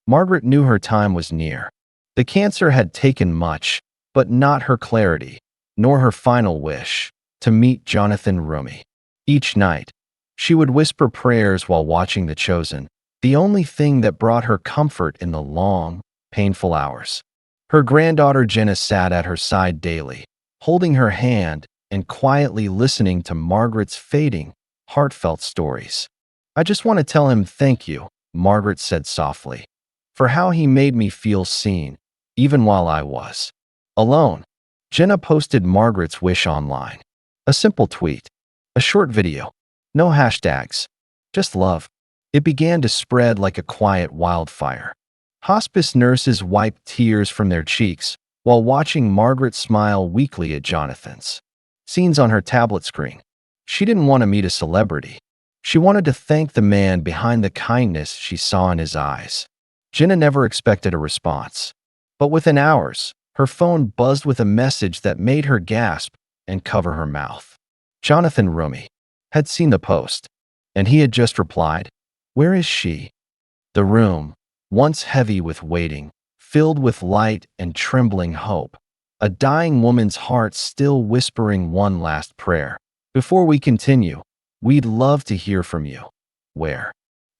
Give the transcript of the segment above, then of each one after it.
Margaret knew her time was near. The cancer had taken much, but not her clarity, nor her final wish, to meet Jonathan Roumie. Each night, she would whisper prayers while watching The Chosen, the only thing that brought her comfort in the long, painful hours. Her granddaughter Jenna sat at her side daily, holding her hand and quietly listening to Margaret's fading, heartfelt stories. "I just want to tell him thank you," Margaret said softly, "for how he made me feel seen, even while I was alone." Jenna posted Margaret's wish online. A simple tweet, a short video, no hashtags, just love. It began to spread like a quiet wildfire. Hospice nurses wiped tears from their cheeks while watching Margaret smile weakly at Jonathan's scenes on her tablet screen. She didn't want to meet a celebrity. She wanted to thank the man behind the kindness she saw in his eyes. Jenna never expected a response, but within hours, her phone buzzed with a message that made her gasp and cover her mouth. Jonathan Roumie had seen the post, and he had just replied, "Where is she?" The room, once heavy with waiting, filled with light and trembling hope, a dying woman's heart still whispering one last prayer. "Before we continue, we'd love to hear from you. Where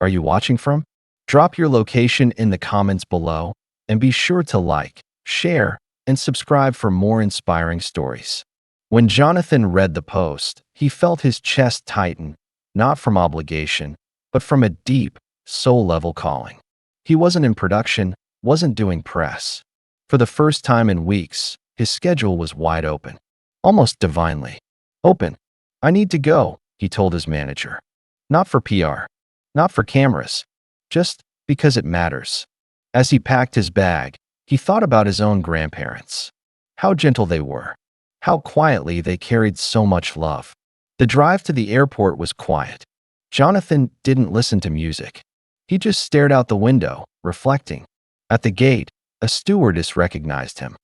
are you watching from? Drop your location in the comments below, and be sure to like, share, and subscribe for more inspiring stories." When Jonathan read the post, he felt his chest tighten, not from obligation, but from a deep, soul-level calling. He wasn't in production, wasn't doing press. For the first time in weeks, his schedule was wide open, almost divinely open. "I need to go," he told his manager. "Not for PR, not for cameras, just because it matters." As he packed his bag, he thought about his own grandparents. How gentle they were. How quietly they carried so much love. The drive to the airport was quiet. Jonathan didn't listen to music. He just stared out the window, reflecting. At the gate, a stewardess recognized him.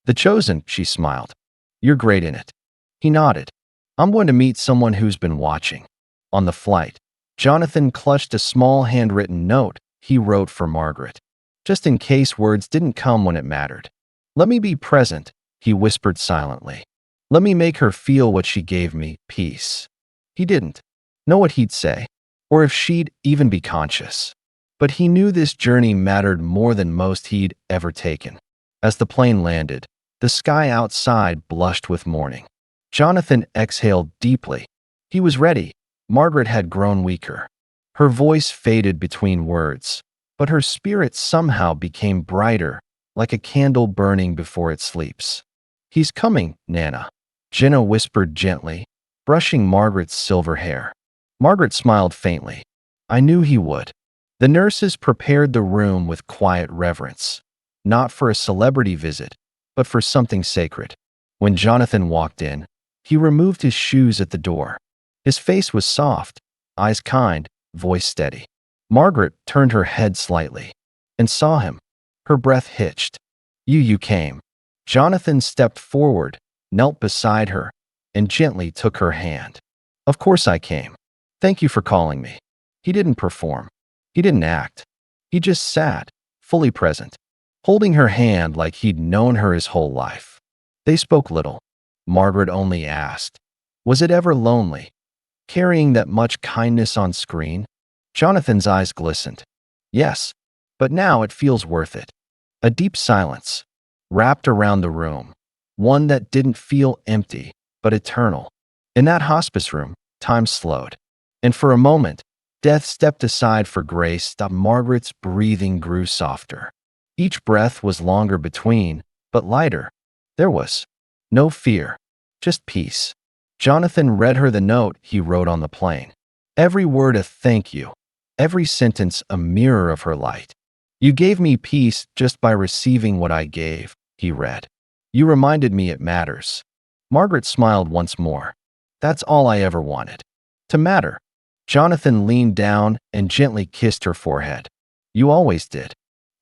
"The Chosen," she smiled. "You're great in it." He nodded. "I'm going to meet someone who's been watching." On the flight, Jonathan clutched a small handwritten note he wrote for Margaret, just in case words didn't come when it mattered. "Let me be present," he whispered silently. "Let me make her feel what she gave me, peace." He didn't know what he'd say, or if she'd even be conscious. But he knew this journey mattered more than most he'd ever taken. As the plane landed, the sky outside blushed with morning. Jonathan exhaled deeply. He was ready. Margaret had grown weaker. Her voice faded between words, but her spirit somehow became brighter, like a candle burning before it sleeps. "He's coming, Nana," Jenna whispered gently, brushing Margaret's silver hair. Margaret smiled faintly. "I knew he would." The nurses prepared the room with quiet reverence, not for a celebrity visit, but for something sacred. When Jonathan walked in, he removed his shoes at the door. His face was soft, eyes kind, voice steady. Margaret turned her head slightly and saw him. Her breath hitched. You came." Jonathan stepped forward, knelt beside her, and gently took her hand. "Of course I came. Thank you for calling me." He didn't perform. He didn't act. He just sat, fully present, holding her hand like he'd known her his whole life. They spoke little. Margaret only asked, "Was it ever lonely, carrying that much kindness on screen?" Jonathan's eyes glistened. "Yes, but now it feels worth it." A deep silence wrapped around the room, one that didn't feel empty, but eternal. In that hospice room, time slowed. And for a moment, death stepped aside for grace. Margaret's breathing grew softer. Each breath was longer between, but lighter. There was no fear, just peace. Jonathan read her the note he wrote on the plane. Every word a thank you, every sentence a mirror of her light. "You gave me peace just by receiving what I gave," he read. "You reminded me it matters." Margaret smiled once more. "That's all I ever wanted. To matter." Jonathan leaned down and gently kissed her forehead. "You always did."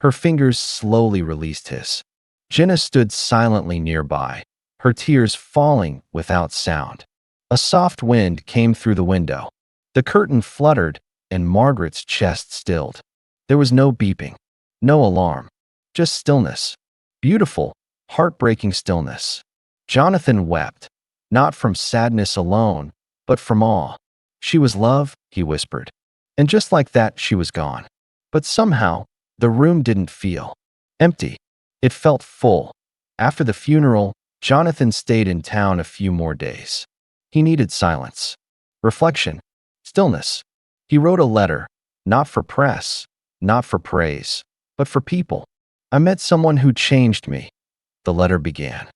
Her fingers slowly released his. Jenna stood silently nearby, her tears falling without sound. A soft wind came through the window. The curtain fluttered, and Margaret's chest stilled. There was no beeping, No alarm. Just stillness. Beautiful, heartbreaking stillness. Jonathan wept, not from sadness alone, but from awe. She was love, he whispered. And just like that, she was gone. But somehow, the room didn't feel empty. It felt full. After the funeral, Jonathan stayed in town a few more days. He needed silence, reflection, stillness. He wrote a letter, not for press, not for praise, but for people. I met someone who changed me, the letter began.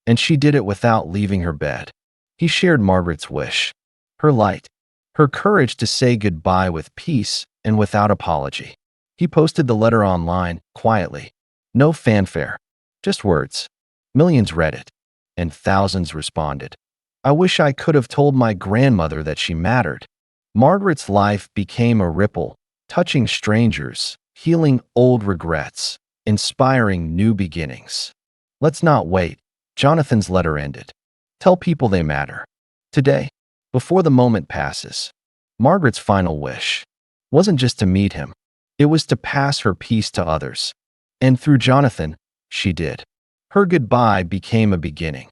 And she did it without leaving her bed. He shared Margaret's wish, her light, her courage to say goodbye with peace and without apology. He posted the letter online, quietly. No fanfare, just words. Millions read it, and thousands responded. I wish I could have told my grandmother that she mattered. Margaret's life became a ripple, touching strangers, healing old regrets, inspiring new beginnings. Let's not wait. Jonathan's letter ended. Tell people they matter. Today, before the moment passes. Margaret's final wish wasn't just to meet him. It was to pass her peace to others. And through Jonathan, she did. Her goodbye became a beginning.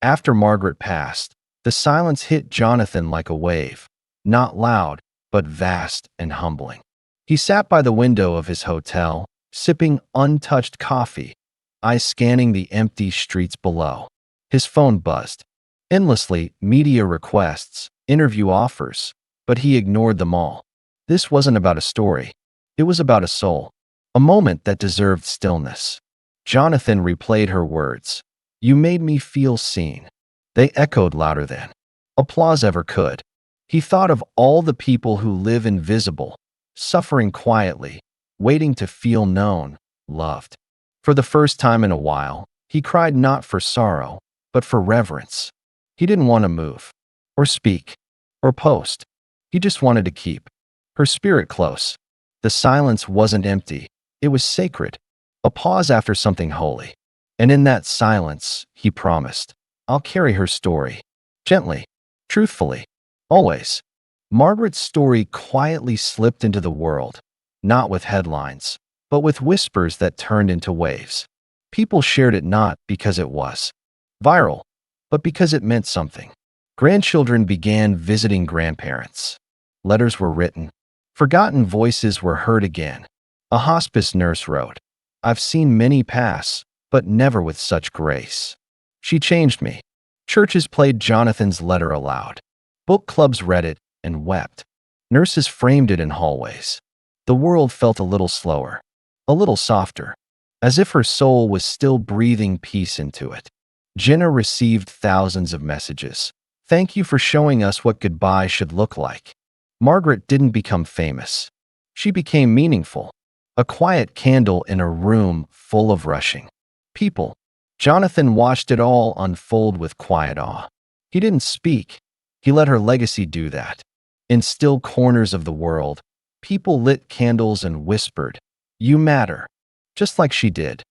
After Margaret passed, the silence hit Jonathan like a wave. Not loud, but vast and humbling. He sat by the window of his hotel, sipping untouched coffee, eyes scanning the empty streets below. His phone buzzed. Endlessly, media requests, interview offers, but he ignored them all. This wasn't about a story. It was about a soul, a moment that deserved stillness. Jonathan replayed her words. You made me feel seen. They echoed louder than applause ever could. He thought of all the people who live invisible, suffering quietly, waiting to feel known, loved. For the first time in a while, he cried not for sorrow, but for reverence. He didn't want to move, or speak, or post. He just wanted to keep her spirit close. The silence wasn't empty. It was sacred, a pause after something holy. And in that silence, he promised, I'll carry her story, gently, truthfully, always. Margaret's story quietly slipped into the world, not with headlines, but with whispers that turned into waves. People shared it not because it was viral, but because it meant something. Grandchildren began visiting grandparents. Letters were written. Forgotten voices were heard again. A hospice nurse wrote, I've seen many pass, but never with such grace. She changed me. Churches played Jonathan's letter aloud. Book clubs read it and wept. Nurses framed it in hallways. The world felt a little slower, a little softer, as if her soul was still breathing peace into it. Jenna received thousands of messages. Thank you for showing us what goodbye should look like. Margaret didn't become famous. She became meaningful. A quiet candle in a room full of rushing people. Jonathan watched it all unfold with quiet awe. He didn't speak. He let her legacy do that. In still corners of the world, people lit candles and whispered, You matter. Just like she did.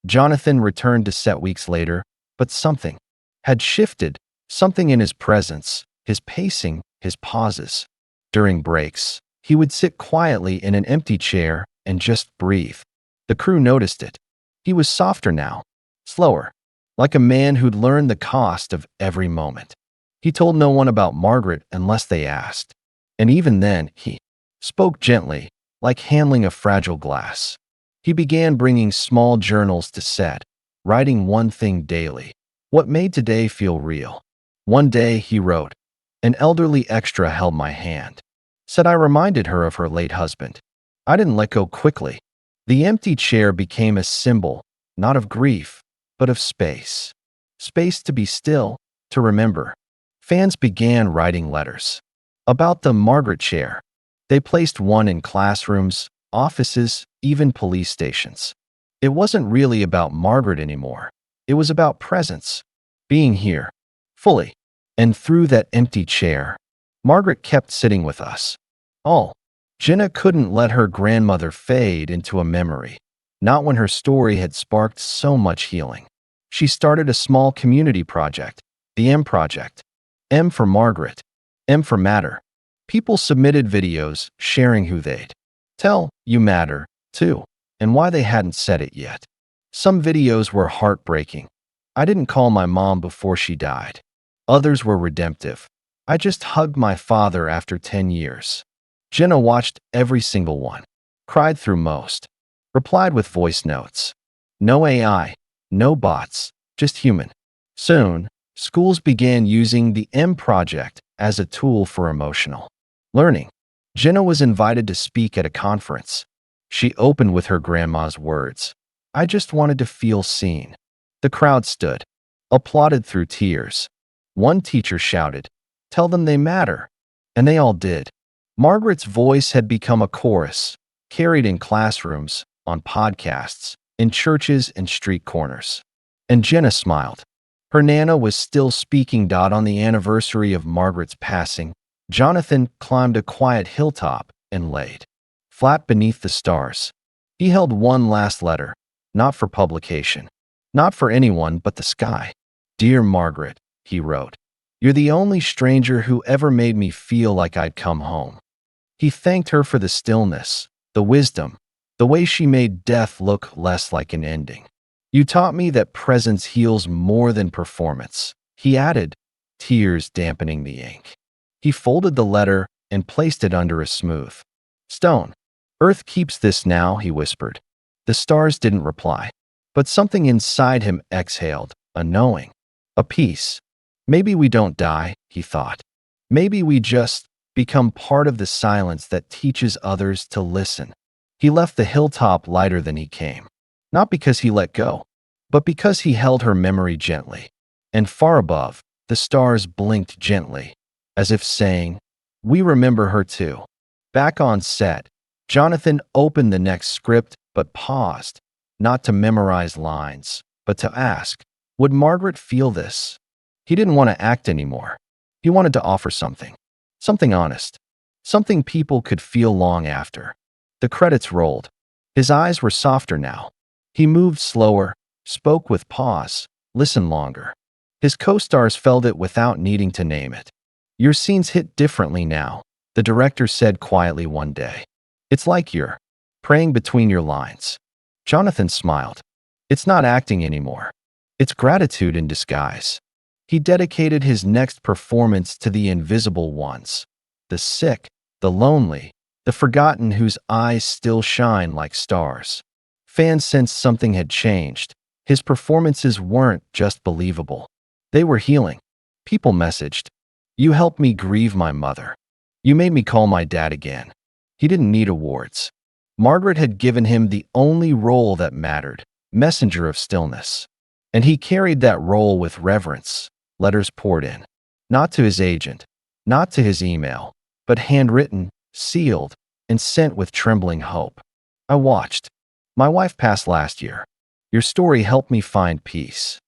Jonathan returned to set weeks later, but something had shifted, something in his presence, his pacing, his pauses. During breaks, he would sit quietly in an empty chair and just breathe. The crew noticed it. He was softer now, slower, like a man who'd learned the cost of every moment. He told no one about Margaret unless they asked. And even then, he spoke gently, like handling a fragile glass. He began bringing small journals to set, writing one thing daily. What made today feel real? One day, he wrote, An elderly extra held my hand. Said I reminded her of her late husband. I didn't let go quickly. The empty chair became a symbol, not of grief, but of space. Space to be still, to remember. Fans began writing letters about the Margaret chair. They placed one in classrooms, offices, even police stations. It wasn't really about Margaret anymore. It was about presence, being here, fully. And through that empty chair, Margaret kept sitting with us. All. Jenna couldn't let her grandmother fade into a memory, not when her story had sparked so much healing. She started a small community project, the M Project. M for Margaret, M for Matter. People submitted videos sharing who they'd tell. You matter, too. and why they hadn't said it yet. Some videos were heartbreaking. I didn't call my mom before she died. Others were redemptive. I just hugged my father after 10 years. Jenna watched every single one, cried through most, replied with voice notes. No AI, no bots, just human. Soon, schools began using the M Project as a tool for emotional learning. Jenna was invited to speak at a conference. She opened with her grandma's words. I just wanted to feel seen. The crowd stood, applauded through tears. One teacher shouted, "Tell them they matter." And they all did. Margaret's voice had become a chorus, carried in classrooms, on podcasts, in churches and street corners. And Jenna smiled. Her Nana was still speaking. On the anniversary of Margaret's passing, Jonathan climbed a quiet hilltop and laid flat beneath the stars. He held one last letter, not for publication, not for anyone but the sky. Dear Margaret, he wrote, you're the only stranger who ever made me feel like I'd come home. He thanked her for the stillness, the wisdom, the way she made death look less like an ending. You taught me that presence heals more than performance, he added, tears dampening the ink. He folded the letter and placed it under a smooth stone. Earth keeps this now, he whispered. The stars didn't reply, but something inside him exhaled, a knowing, a peace. Maybe we don't die, he thought. Maybe we just become part of the silence that teaches others to listen. He left the hilltop lighter than he came, not because he let go, but because he held her memory gently. And far above, the stars blinked gently, as if saying, we remember her too. Back on set, Jonathan opened the next script but paused, not to memorize lines, but to ask, would Margaret feel this? He didn't want to act anymore. He wanted to offer something honest, something people could feel long after. The credits rolled. His eyes were softer now. He moved slower, spoke with pause, listened longer. His co-stars felt it without needing to name it. Your scenes hit differently now, the director said quietly one day. It's like you're praying between your lines. Jonathan smiled. It's not acting anymore. It's gratitude in disguise. He dedicated his next performance to the invisible ones, the sick, the lonely, the forgotten whose eyes still shine like stars. Fans sensed something had changed. His performances weren't just believable. They were healing. People messaged, you helped me grieve my mother. You made me call my dad again. He didn't need awards. Margaret had given him the only role that mattered, messenger of stillness. And he carried that role with reverence. Letters poured in. Not to his agent, not to his email, but handwritten, sealed, and sent with trembling hope. I watched. My wife passed last year. Your story helped me find peace.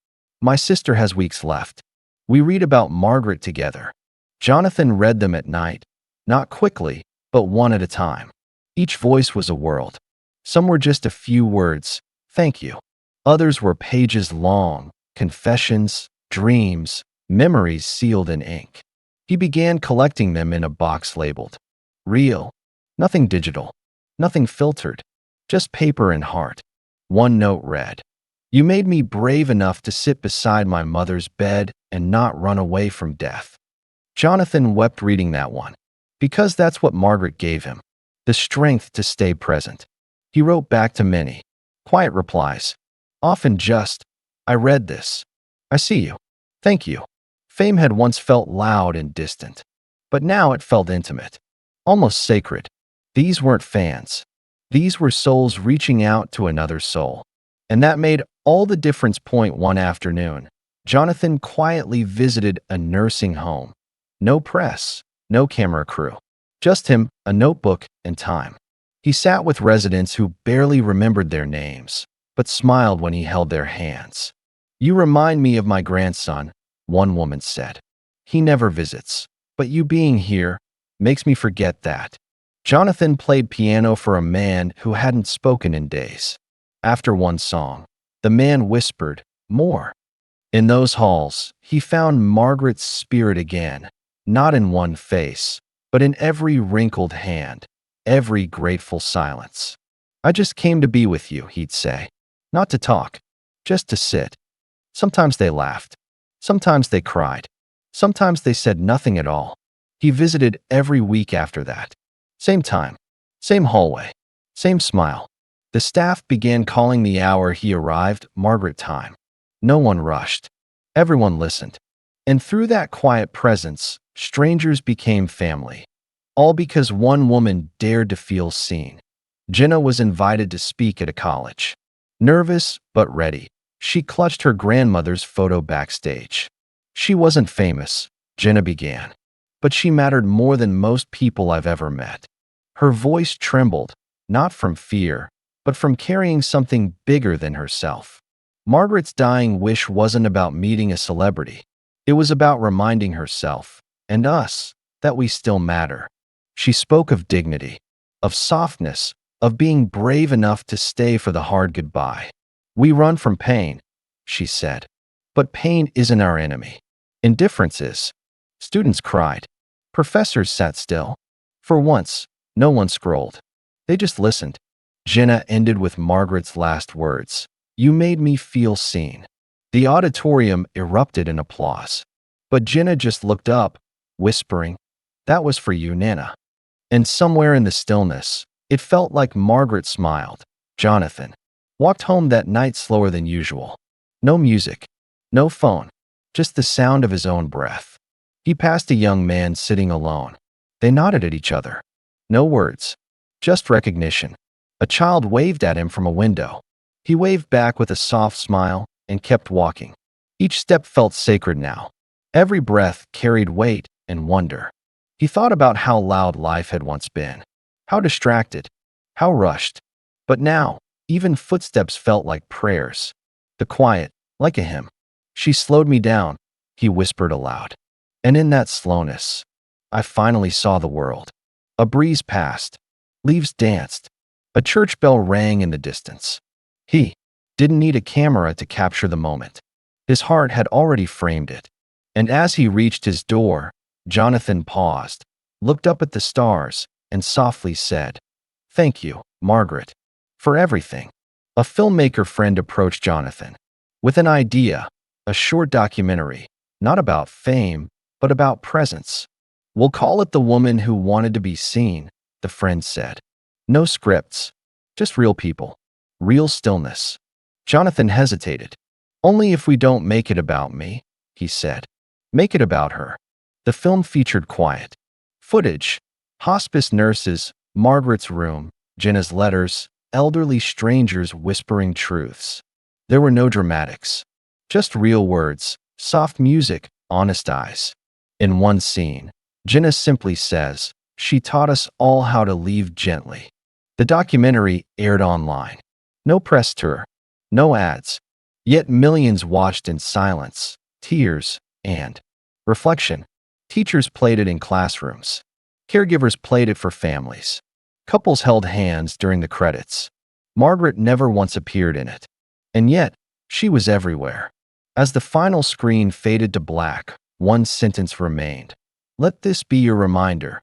My sister has weeks left. We read about Margaret together. Jonathan read them at night, not quickly, but one at a time. Each voice was a world. Some were just a few words, thank you. Others were pages long, confessions, dreams, memories sealed in ink. He began collecting them in a box labeled real. Nothing digital, nothing filtered, just paper and heart. One note read, you made me brave enough to sit beside my mother's bed and not run away from death. Jonathan wept reading that one, because that's what Margaret gave him, the strength to stay present. He wrote back to many, quiet replies, often just, I read this. I see you. Thank you. Fame had once felt loud and distant, but now it felt intimate, almost sacred. These weren't fans. These were souls reaching out to another soul. And that made all the difference. One afternoon, Jonathan quietly visited a nursing home. No press, no camera crew. Just him, a notebook, and time. He sat with residents who barely remembered their names, but smiled when he held their hands. You remind me of my grandson, one woman said. He never visits, but you being here makes me forget that. Jonathan played piano for a man who hadn't spoken in days. After one song, the man whispered, more. In those halls, he found Margaret's spirit again, not in one face, but in every wrinkled hand, every grateful silence. I just came to be with you, he'd say. Not to talk, just to sit. Sometimes they laughed. Sometimes they cried. Sometimes they said nothing at all. He visited every week after that. Same time, same hallway, same smile. The staff began calling the hour he arrived Margaret time. No one rushed. Everyone listened. And through that quiet presence, strangers became family. All because one woman dared to feel seen. Jenna was invited to speak at a college. Nervous but ready, she clutched her grandmother's photo backstage. She wasn't famous, Jenna began, but she mattered more than most people I've ever met. Her voice trembled, not from fear, but from carrying something bigger than herself. Margaret's dying wish wasn't about meeting a celebrity. It was about reminding herself, and us, that we still matter. She spoke of dignity, of softness, of being brave enough to stay for the hard goodbye. We run from pain, she said. But pain isn't our enemy. Indifference is. Students cried. Professors sat still. For once, no one scrolled. They just listened. Jenna ended with Margaret's last words. You made me feel seen. The auditorium erupted in applause. But Jenna just looked up, whispering, That was for you, Nana. And somewhere in the stillness, it felt like Margaret smiled. Jonathan walked home that night slower than usual. No music, no phone, just the sound of his own breath. He passed a young man sitting alone. They nodded at each other. No words, just recognition. A child waved at him from a window. He waved back with a soft smile and kept walking. Each step felt sacred now. Every breath carried weight and wonder. He thought about how loud life had once been, how distracted, how rushed. But now, even footsteps felt like prayers. The quiet, like a hymn. She slowed me down, he whispered aloud. And in that slowness, I finally saw the world. A breeze passed. Leaves danced. A church bell rang in the distance. He didn't need a camera to capture the moment. His heart had already framed it. And as he reached his door, Jonathan paused, looked up at the stars, and softly said, Thank you, Margaret, for everything. A filmmaker friend approached Jonathan with an idea, a short documentary, not about fame, but about presence. We'll call it The Woman Who Wanted to Be Seen, the friend said. No scripts, just real people, real stillness. Jonathan hesitated. Only if we don't make it about me, he said. Make it about her. The film featured quiet footage, hospice nurses, Margaret's room, Jenna's letters, elderly strangers whispering truths. There were no dramatics, just real words, soft music, honest eyes. In one scene, Jenna simply says, She taught us all how to leave gently. The documentary aired online. No press tour, no ads. Yet millions watched in silence, tears, and reflection. Teachers played it in classrooms. Caregivers played it for families. Couples held hands during the credits. Margaret never once appeared in it. And yet, she was everywhere. As the final screen faded to black, one sentence remained. Let this be your reminder.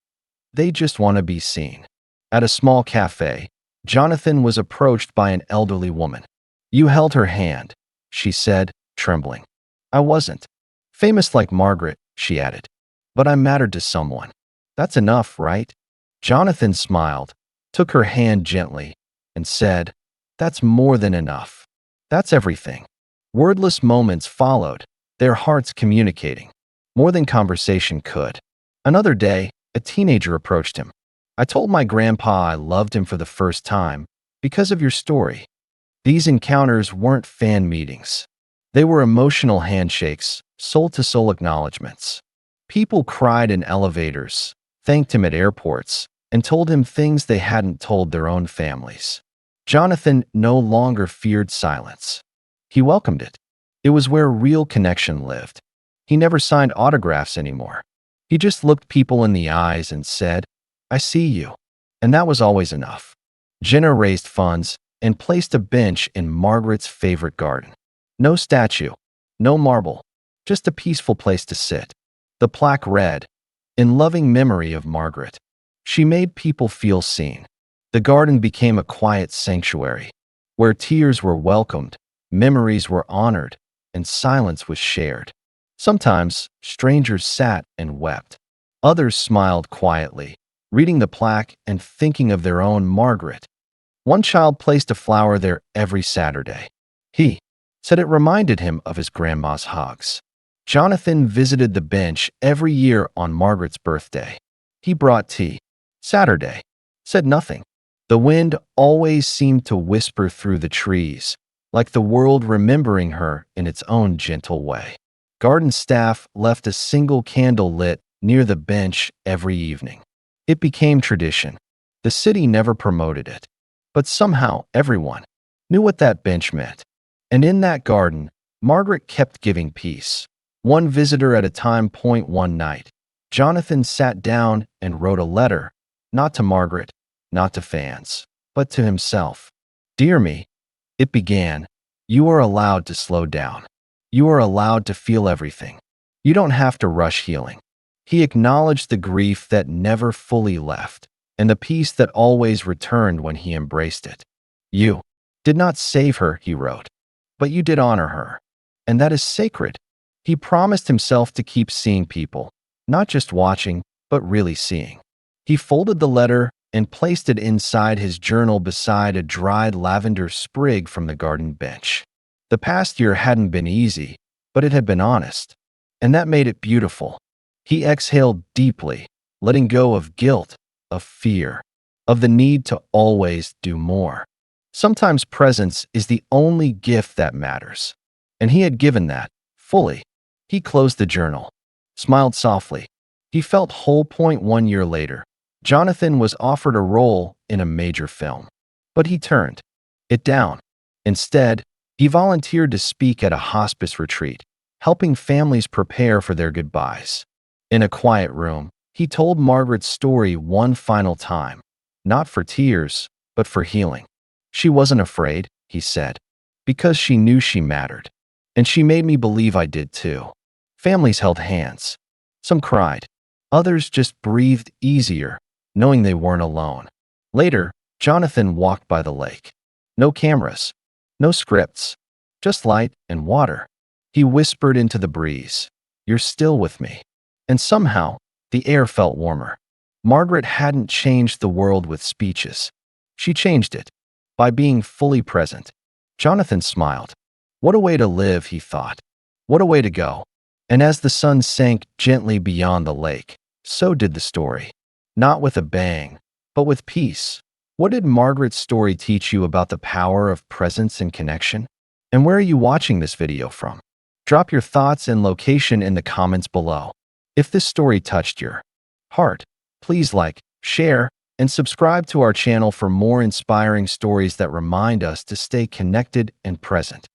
They just want to be seen. At a small cafe, Jonathan was approached by an elderly woman. You held her hand, she said, trembling. I wasn't famous like Margaret, she added, but I mattered to someone. That's enough, right? Jonathan smiled, took her hand gently, and said, That's more than enough. That's everything. Wordless moments followed, their hearts communicating, more than conversation could. Another day, a teenager approached him. I told my grandpa I loved him for the first time because of your story. These encounters weren't fan meetings. They were emotional handshakes, soul-to-soul acknowledgments. People cried in elevators, thanked him at airports, and told him things they hadn't told their own families. Jonathan no longer feared silence. He welcomed it. It was where real connection lived. He never signed autographs anymore. He just looked people in the eyes and said, I see you. And that was always enough. Jenna raised funds and placed a bench in Margaret's favorite garden. No statue, no marble, just a peaceful place to sit. The plaque read, In loving memory of Margaret. She made people feel seen. The garden became a quiet sanctuary, where tears were welcomed, memories were honored, and silence was shared. Sometimes, strangers sat and wept. Others smiled quietly, reading the plaque and thinking of their own Margaret. One child placed a flower there every Saturday. He said it reminded him of his grandma's hugs. Jonathan visited the bench every year on Margaret's birthday. He brought tea. Saturday said nothing. The wind always seemed to whisper through the trees, like the world remembering her in its own gentle way. Garden staff left a single candle lit near the bench every evening. It became tradition. The city never promoted it, but somehow everyone knew what that bench meant. And in that garden, Margaret kept giving peace. One visitor at a time. One night, Jonathan sat down and wrote a letter, not to Margaret, not to fans, but to himself. Dear me, it began, you are allowed to slow down. You are allowed to feel everything. You don't have to rush healing. He acknowledged the grief that never fully left, and the peace that always returned when he embraced it. You did not save her, he wrote, but you did honor her, and that is sacred. He promised himself to keep seeing people, not just watching, but really seeing. He folded the letter and placed it inside his journal beside a dried lavender sprig from the garden bench. The past year hadn't been easy, but it had been honest, and that made it beautiful. He exhaled deeply, letting go of guilt, of fear, of the need to always do more. Sometimes presence is the only gift that matters, and he had given that, fully. He closed the journal, smiled softly. He felt whole. 1 year later, Jonathan was offered a role in a major film, but he turned it down. Instead, he volunteered to speak at a hospice retreat, helping families prepare for their goodbyes. In a quiet room, he told Margaret's story one final time, not for tears, but for healing. She wasn't afraid, he said, because she knew she mattered. And she made me believe I did too. Families held hands. Some cried. Others just breathed easier, knowing they weren't alone. Later, Jonathan walked by the lake. No cameras, no scripts, just light and water. He whispered into the breeze, "You're still with me." And somehow, the air felt warmer. Margaret hadn't changed the world with speeches. She changed it by being fully present. Jonathan smiled. What a way to live, he thought. What a way to go. And as the sun sank gently beyond the lake, so did the story. Not with a bang, but with peace. What did Margaret's story teach you about the power of presence and connection? And where are you watching this video from? Drop your thoughts and location in the comments below. If this story touched your heart, please like, share, and subscribe to our channel for more inspiring stories that remind us to stay connected and present.